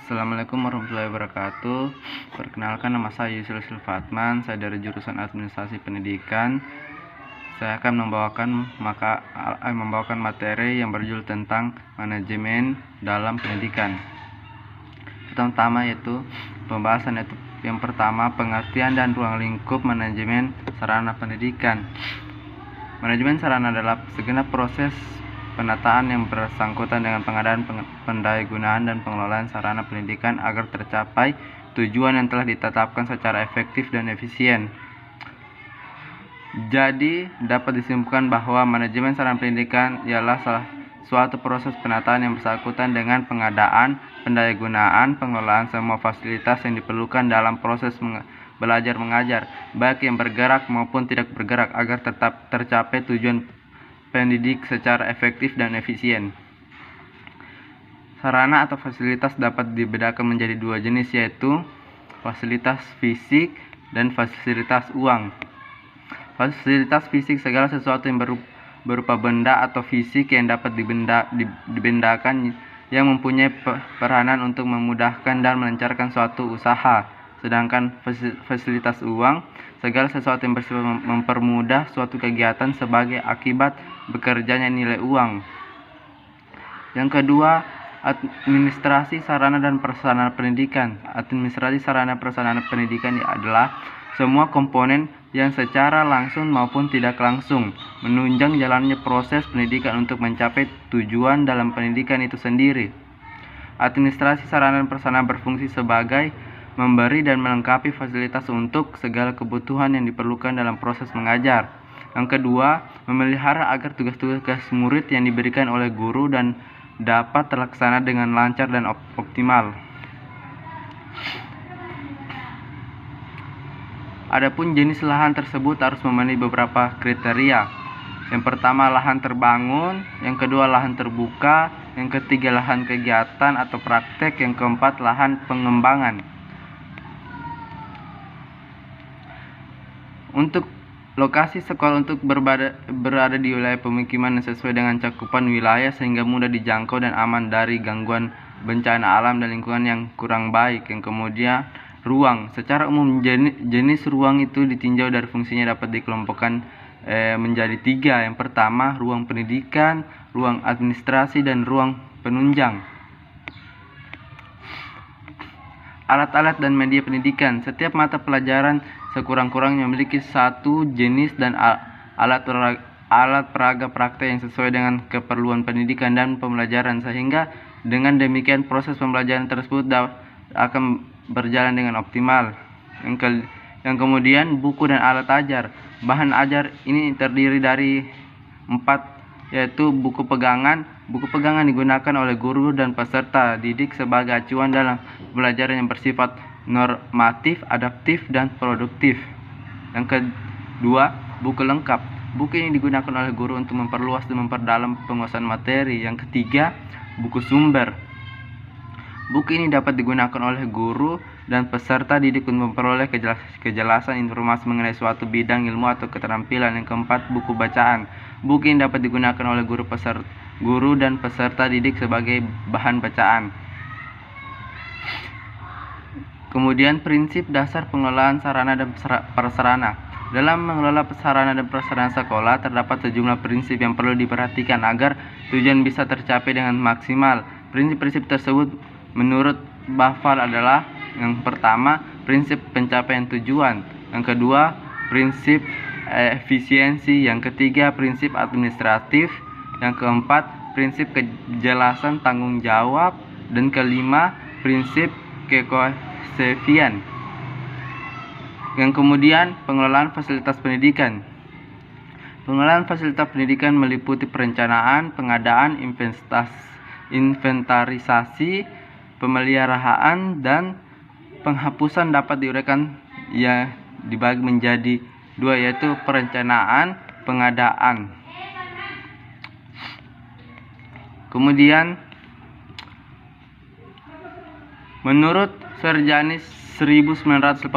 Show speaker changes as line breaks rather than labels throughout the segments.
Assalamualaikum warahmatullahi wabarakatuh. Perkenalkan, nama saya Yusril Fatman. Saya dari jurusan Administrasi Pendidikan. Saya akan membawakan materi yang berjudul tentang manajemen dalam pendidikan. Pertama yaitu pembahasan yaitu yang pertama, pengertian dan ruang lingkup manajemen sarana pendidikan. Manajemen sarana adalah segenap proses penataan yang bersangkutan dengan pengadaan, pendayagunaan, dan pengelolaan sarana pendidikan agar tercapai tujuan yang telah ditetapkan secara efektif dan efisien. Jadi, dapat disimpulkan bahwa manajemen sarana pendidikan ialah suatu proses penataan yang bersangkutan dengan pengadaan, pendayagunaan, pengelolaan semua fasilitas yang diperlukan dalam proses belajar mengajar, baik yang bergerak maupun tidak bergerak, agar tetap tercapai tujuan pendidik secara efektif dan efisien. Sarana atau fasilitas dapat dibedakan menjadi dua jenis, yaitu fasilitas fisik dan fasilitas uang. Fasilitas fisik segala sesuatu yang berupa benda atau fisik yang dapat dibendakan yang mempunyai peranan untuk memudahkan dan melancarkan suatu usaha. Sedangkan fasilitas uang segala sesuatu yang bersifat mempermudah suatu kegiatan sebagai akibat bekerjanya nilai uang. Yang kedua, administrasi sarana dan prasarana pendidikan. Administrasi sarana prasarana pendidikan adalah semua komponen yang secara langsung maupun tidak langsung menunjang jalannya proses pendidikan untuk mencapai tujuan dalam pendidikan itu sendiri. Administrasi sarana dan prasarana berfungsi sebagai memberi dan melengkapi fasilitas untuk segala kebutuhan yang diperlukan dalam proses mengajar. Yang kedua, memelihara agar tugas-tugas murid yang diberikan oleh guru dan dapat terlaksana dengan lancar dan optimal. Adapun jenis lahan tersebut harus memenuhi beberapa kriteria. Yang pertama, lahan terbangun. Yang kedua, lahan terbuka. Yang ketiga, lahan kegiatan atau praktek. Yang keempat, lahan pengembangan. Untuk lokasi sekolah untuk berada di wilayah pemukiman yang sesuai dengan cakupan wilayah sehingga mudah dijangkau dan aman dari gangguan bencana alam dan lingkungan yang kurang baik. Yang kemudian, ruang. Secara umum jenis ruang itu ditinjau dari fungsinya dapat dikelompokkan menjadi tiga. Yang pertama, ruang pendidikan, ruang administrasi, dan ruang penunjang. Alat-alat dan media pendidikan. Setiap mata pelajaran sekurang-kurangnya memiliki satu jenis dan alat peraga praktek yang sesuai dengan keperluan pendidikan dan pembelajaran, sehingga dengan demikian proses pembelajaran tersebut akan berjalan dengan optimal. Yang kemudian, buku dan alat ajar. Bahan ajar ini terdiri dari 4, yaitu buku pegangan. Buku pegangan digunakan oleh guru dan peserta didik sebagai acuan dalam pembelajaran yang bersifat normatif, adaptif, dan produktif. Yang kedua, buku lengkap. Buku ini digunakan oleh guru untuk memperluas dan memperdalam penguasaan materi. Yang ketiga, buku sumber. Buku ini dapat digunakan oleh guru dan peserta didik untuk memperoleh kejelasan informasi mengenai suatu bidang ilmu atau keterampilan. Yang keempat, buku bacaan. Buku ini dapat digunakan oleh guru dan peserta didik sebagai bahan bacaan. Kemudian, prinsip dasar pengelolaan sarana dan prasarana. Dalam mengelola sarana dan prasarana sekolah, terdapat sejumlah prinsip yang perlu diperhatikan agar tujuan bisa tercapai dengan maksimal. Prinsip-prinsip tersebut menurut Bafal adalah: yang pertama, prinsip pencapaian tujuan. Yang kedua, prinsip efisiensi. Yang ketiga, prinsip administratif. Yang keempat, prinsip kejelasan tanggung jawab. Dan kelima, prinsip kekoherenan. Yang kemudian, pengelolaan fasilitas pendidikan. Pengelolaan fasilitas pendidikan meliputi perencanaan, pengadaan, inventarisasi, pemeliharaan, dan penghapusan. Dapat diuraikan dibagi menjadi dua, yaitu perencanaan, pengadaan. Kemudian, menurut Serjani 1988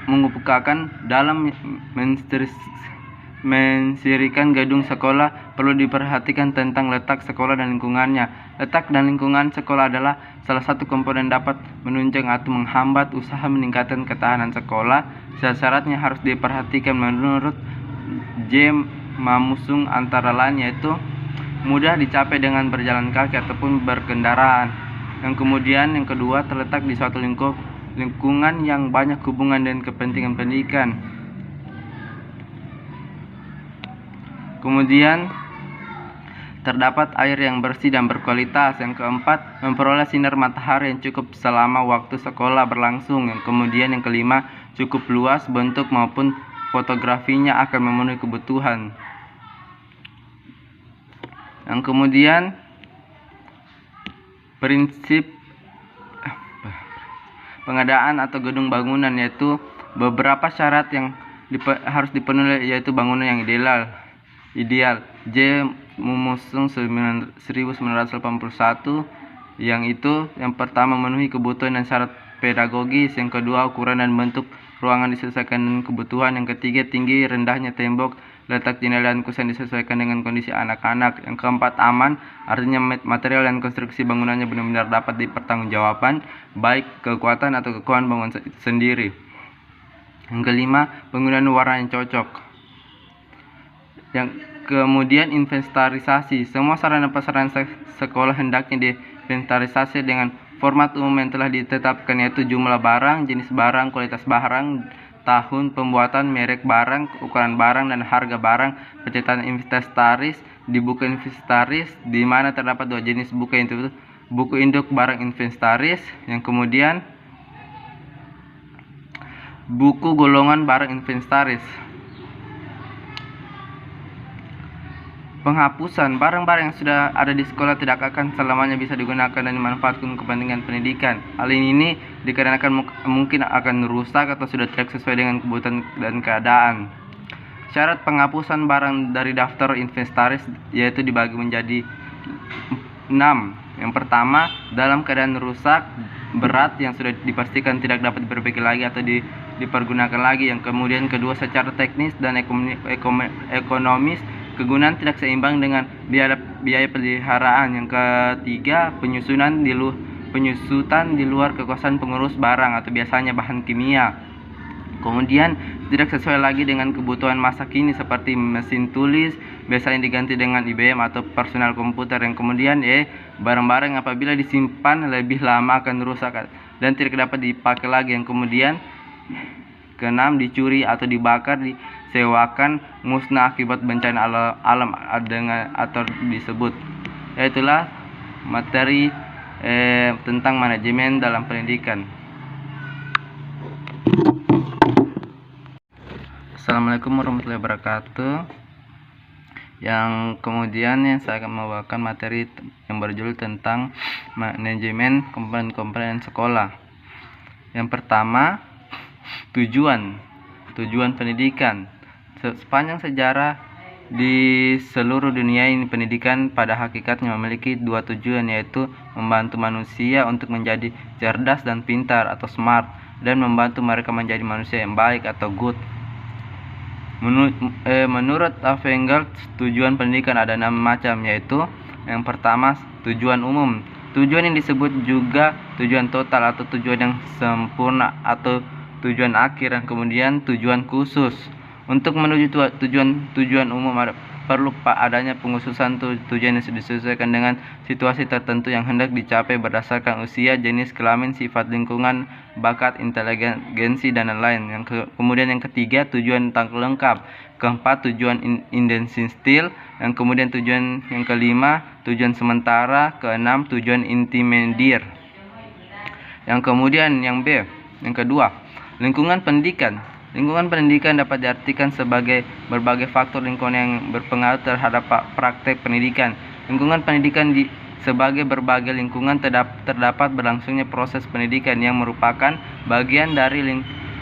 mengemukakan dalam mensirikan gedung sekolah, perlu diperhatikan tentang letak sekolah dan lingkungannya. Letak dan lingkungan sekolah adalah salah satu komponen dapat menunjang atau menghambat usaha meningkatkan ketahanan sekolah. Syaratnya harus diperhatikan menurut J. Mamusung, antara lain yaitu mudah dicapai dengan berjalan kaki ataupun berkendaraan. Yang kemudian yang kedua, terletak di suatu lingkungan yang banyak hubungan dan kepentingan pendidikan. Kemudian terdapat air yang bersih dan berkualitas. Yang keempat, memperoleh sinar matahari yang cukup selama waktu sekolah berlangsung. Yang kemudian yang kelima, cukup luas bentuk maupun fotografinya akan memenuhi kebutuhan. Yang kemudian prinsip pengadaan atau gedung bangunan, yaitu beberapa syarat yang harus dipenuhi, yaitu bangunan yang ideal. J. Mamusung 1981, yang itu yang pertama memenuhi kebutuhan dan syarat pedagogis, yang kedua ukuran dan bentuk ruangan disesuaikan dengan kebutuhan, yang ketiga tinggi rendahnya tembok, letak jendela dan kusen disesuaikan dengan kondisi anak-anak, yang keempat aman, artinya material dan konstruksi bangunannya benar-benar dapat dipertanggungjawabkan, baik kekuatan atau kekuatan bangunan sendiri. Yang kelima, penggunaan warna yang cocok. Yang kemudian inventarisasi. Semua sarana prasarana sekolah hendaknya diinventarisasi dengan format umum yang telah ditetapkan, yaitu jumlah barang, jenis barang, kualitas barang, tahun pembuatan, merek barang, ukuran barang, dan harga barang. Pencetakan inventaris di buku inventaris, di mana terdapat dua jenis buku, yaitu buku induk barang inventaris, yang kemudian buku golongan barang inventaris. Penghapusan barang-barang yang sudah ada di sekolah tidak akan selamanya bisa digunakan dan dimanfaatkan kepentingan pendidikan. Hal ini dikarenakan mungkin akan rusak atau sudah tidak sesuai dengan kebutuhan dan keadaan. Syarat penghapusan barang dari daftar inventaris yaitu dibagi menjadi 6. Yang pertama, dalam keadaan rusak berat yang sudah dipastikan tidak dapat diperbaiki lagi atau dipergunakan lagi. Yang kemudian kedua, secara teknis dan ekonomis kegunaan tidak seimbang dengan biaya peliharaan. Yang ketiga, penyusutan di luar kekuasaan pengurus barang atau biasanya bahan kimia. Kemudian tidak sesuai lagi dengan kebutuhan masa kini seperti mesin tulis, biasanya diganti dengan IBM atau personal komputer. Yang kemudian barang-barang apabila disimpan lebih lama akan rusak dan tidak dapat dipakai lagi. Yang kemudian keenam, dicuri atau dibakar, disewakan, musnah akibat bencana alam atau disebut. Itulah materi tentang manajemen dalam pendidikan. Assalamualaikum warahmatullahi wabarakatuh. Yang kemudian saya akan membawakan materi yang berjudul tentang manajemen komponen sekolah. Yang pertama, tujuan pendidikan. Sepanjang sejarah di seluruh dunia ini, pendidikan pada hakikatnya memiliki dua tujuan, yaitu membantu manusia untuk menjadi cerdas dan pintar atau smart, dan membantu mereka menjadi manusia yang baik atau good. Menurut Engels, tujuan pendidikan ada 6 macam, yaitu yang pertama, tujuan umum. Tujuan yang disebut juga tujuan total atau tujuan yang sempurna atau tujuan akhir. Dan kemudian tujuan khusus. Untuk menuju tujuan umum perlu adanya pengkhususan tujuan yang disesuaikan dengan situasi tertentu yang hendak dicapai berdasarkan usia, jenis kelamin, sifat lingkungan, bakat, inteligensi, dan lain-lain. Kemudian yang ketiga, tujuan lengkap. Keempat, tujuan indensial. Yang kemudian tujuan yang kelima, tujuan sementara. Keenam, tujuan intermediate. Yang kemudian yang B, yang kedua, lingkungan pendidikan. Lingkungan pendidikan dapat diartikan sebagai berbagai faktor lingkungan yang berpengaruh terhadap praktek pendidikan. Lingkungan pendidikan sebagai berbagai lingkungan terdapat berlangsungnya proses pendidikan yang merupakan bagian dari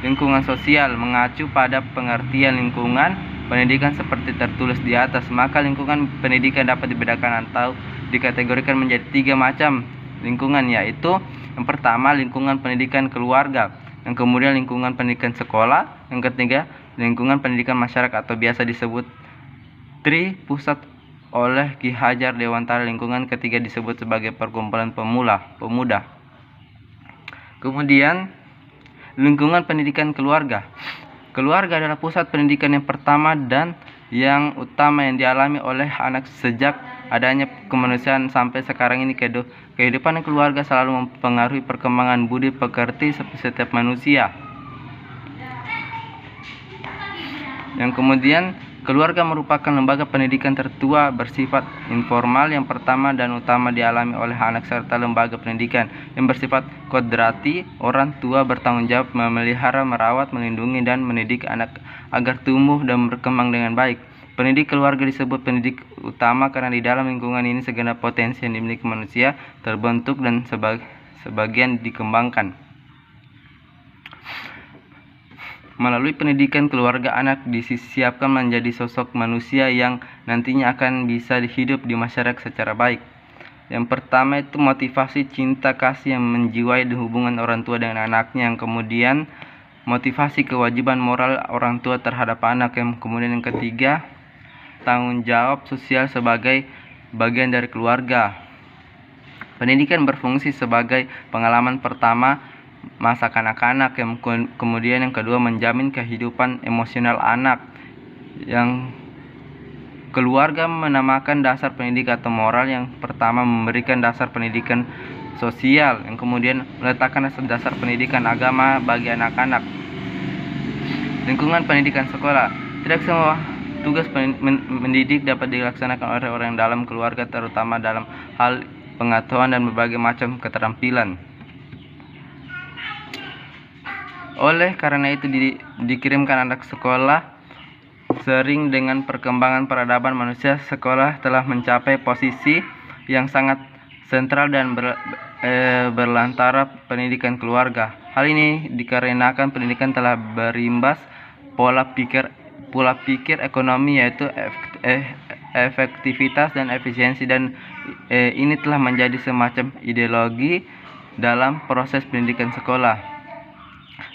lingkungan sosial. Mengacu pada pengertian lingkungan pendidikan seperti tertulis di atas, maka lingkungan pendidikan dapat dibedakan atau dikategorikan menjadi 3 macam lingkungan, yaitu yang pertama, lingkungan pendidikan keluarga. Yang kemudian lingkungan pendidikan sekolah. Yang ketiga, lingkungan pendidikan masyarakat atau biasa disebut TRI Pusat oleh Ki Hajar Dewantara. Lingkungan ketiga disebut sebagai perkumpulan pemuda. Kemudian lingkungan pendidikan keluarga. Keluarga adalah pusat pendidikan yang pertama dan yang utama yang dialami oleh anak sejak adanya kemanusiaan sampai sekarang ini. Kehidupan keluarga selalu mempengaruhi perkembangan budi pekerti setiap manusia. Yang kemudian, keluarga merupakan lembaga pendidikan tertua bersifat informal yang pertama dan utama dialami oleh anak, serta lembaga pendidikan yang bersifat kodrati. Orang tua bertanggung jawab memelihara, merawat, melindungi, dan mendidik anak agar tumbuh dan berkembang dengan baik. Pendidik keluarga disebut pendidik utama karena di dalam lingkungan ini segenap potensi yang dimiliki manusia terbentuk dan sebagian dikembangkan. Melalui pendidikan keluarga, anak disiapkan menjadi sosok manusia yang nantinya akan bisa hidup di masyarakat secara baik. Yang pertama itu motivasi cinta kasih yang menjiwai hubungan orang tua dengan anaknya. Yang kemudian motivasi kewajiban moral orang tua terhadap anak. Yang kemudian yang ketiga, tanggung jawab sosial sebagai bagian dari keluarga. Pendidikan berfungsi sebagai pengalaman pertama masa kanak-kanak. Yang kemudian yang kedua, menjamin kehidupan emosional anak. Yang keluarga menamakan dasar pendidikan atau moral. Yang pertama, memberikan dasar pendidikan sosial. Yang kemudian meletakkan dasar pendidikan agama bagi anak-anak. Lingkungan pendidikan sekolah. Tidak semua tugas mendidik dapat dilaksanakan oleh orang dalam keluarga, terutama dalam hal pengetahuan dan berbagai macam keterampilan. Oleh karena itu dikirimkan anak sekolah. Sering dengan perkembangan peradaban manusia, sekolah telah mencapai posisi yang sangat sentral dan berlantara pendidikan keluarga. Hal ini dikarenakan pendidikan telah berimbas pola pikir ekonomi, yaitu efektivitas dan efisiensi, dan ini telah menjadi semacam ideologi dalam proses pendidikan sekolah.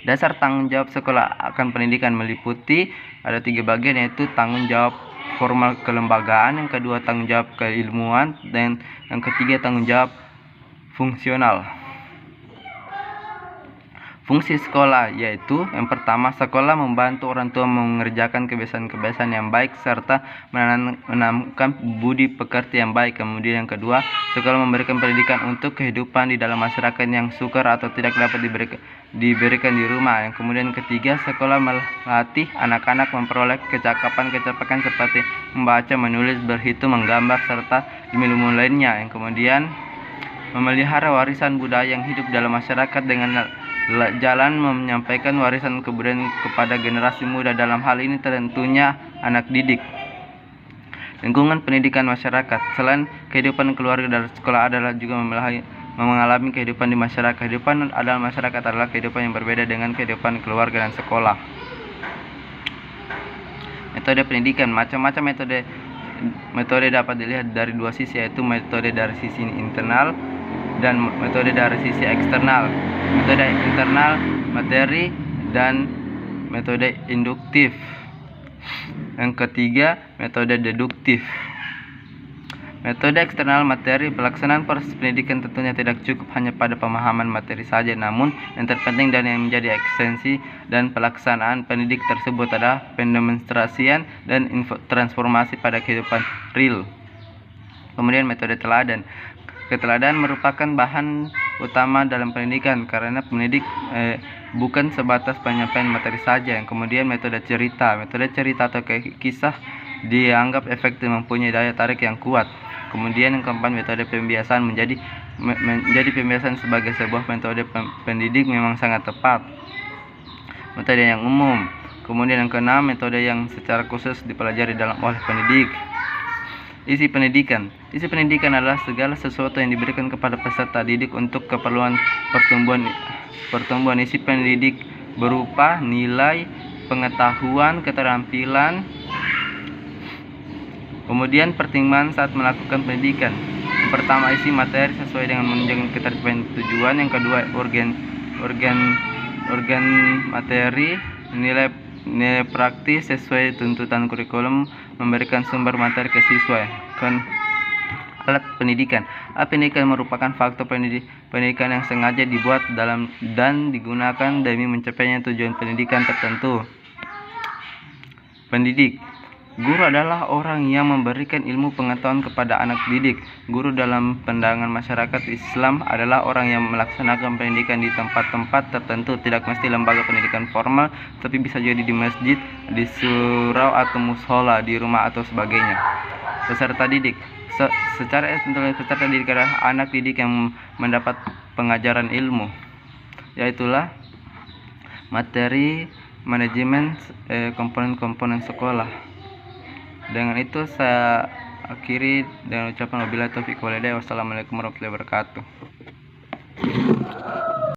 Dasar tanggung jawab sekolah akan pendidikan meliputi ada 3 bagian, yaitu tanggung jawab formal kelembagaan, yang kedua tanggung jawab keilmuan, dan yang ketiga tanggung jawab fungsional. Fungsi sekolah yaitu yang pertama, sekolah membantu orang tua mengerjakan kebiasaan-kebiasaan yang baik serta menanamkan budi pekerti yang baik. Kemudian yang kedua, sekolah memberikan pendidikan untuk kehidupan di dalam masyarakat yang sukar atau tidak dapat diberikan di rumah. Yang kemudian ketiga, sekolah melatih anak-anak memperoleh kecakapan seperti membaca, menulis, berhitung, menggambar, serta ilmu lainnya. Yang kemudian memelihara warisan budaya yang hidup dalam masyarakat dengan jalan menyampaikan warisan kebudayaan kepada generasi muda. Dalam hal ini tentunya anak didik. Lingkungan pendidikan masyarakat. Selain kehidupan keluarga dan sekolah adalah juga mengalami kehidupan di masyarakat. Kehidupan dalam masyarakat adalah kehidupan yang berbeda dengan kehidupan keluarga dan sekolah. Metode pendidikan. Macam-macam metode dapat dilihat dari 2 sisi, yaitu metode dari sisi internal dan metode dari sisi eksternal. Metode internal materi dan metode induktif. Yang ketiga, metode deduktif. Metode eksternal materi. Pelaksanaan proses pendidikan tentunya tidak cukup hanya pada pemahaman materi saja, namun yang terpenting dan yang menjadi esensi dan pelaksanaan pendidik tersebut adalah pendemonstrasian dan transformasi pada kehidupan real. Kemudian metode teladan. Keteladanan merupakan bahan utama dalam pendidikan karena pendidik bukan sebatas penyampaian materi saja. Yang kemudian metode cerita. Metode cerita atau kisah dianggap efektif, mempunyai daya tarik yang kuat. Kemudian yang keempat, metode pembiasaan. Menjadi pembiasaan sebagai sebuah metode pendidik memang sangat tepat. Metode yang umum. Kemudian yang keenam, metode yang secara khusus dipelajari oleh pendidik. Isi pendidikan. Isi pendidikan adalah segala sesuatu yang diberikan kepada peserta didik untuk keperluan pertumbuhan. Isi pendidik berupa nilai, pengetahuan, keterampilan. Kemudian pertimbangan saat melakukan pendidikan. Yang pertama, isi materi sesuai dengan menunjukkan ketercapaian tujuan. Yang kedua, organ materi, nilai praktis sesuai tuntutan kurikulum, memberikan sumber materi ke siswa. Alat pendidikan. Alat pendidikan merupakan faktor pendidikan yang sengaja dibuat dalam dan digunakan demi mencapainya tujuan pendidikan tertentu. Pendidik. Guru adalah orang yang memberikan ilmu pengetahuan kepada anak didik. Guru dalam pandangan masyarakat Islam adalah orang yang melaksanakan pendidikan di tempat-tempat tertentu, tidak mesti lembaga pendidikan formal, tapi bisa jadi di masjid, di surau atau musola, di rumah atau sebagainya. Peserta didik. Secara intelektual, peserta didik adalah anak didik yang mendapat pengajaran ilmu, yaitulah materi, manajemen, komponen-komponen sekolah. Dengan itu saya akhiri dengan ucapan wabillahi taufiq walhidayah. Wassalamualaikum warahmatullahi wabarakatuh.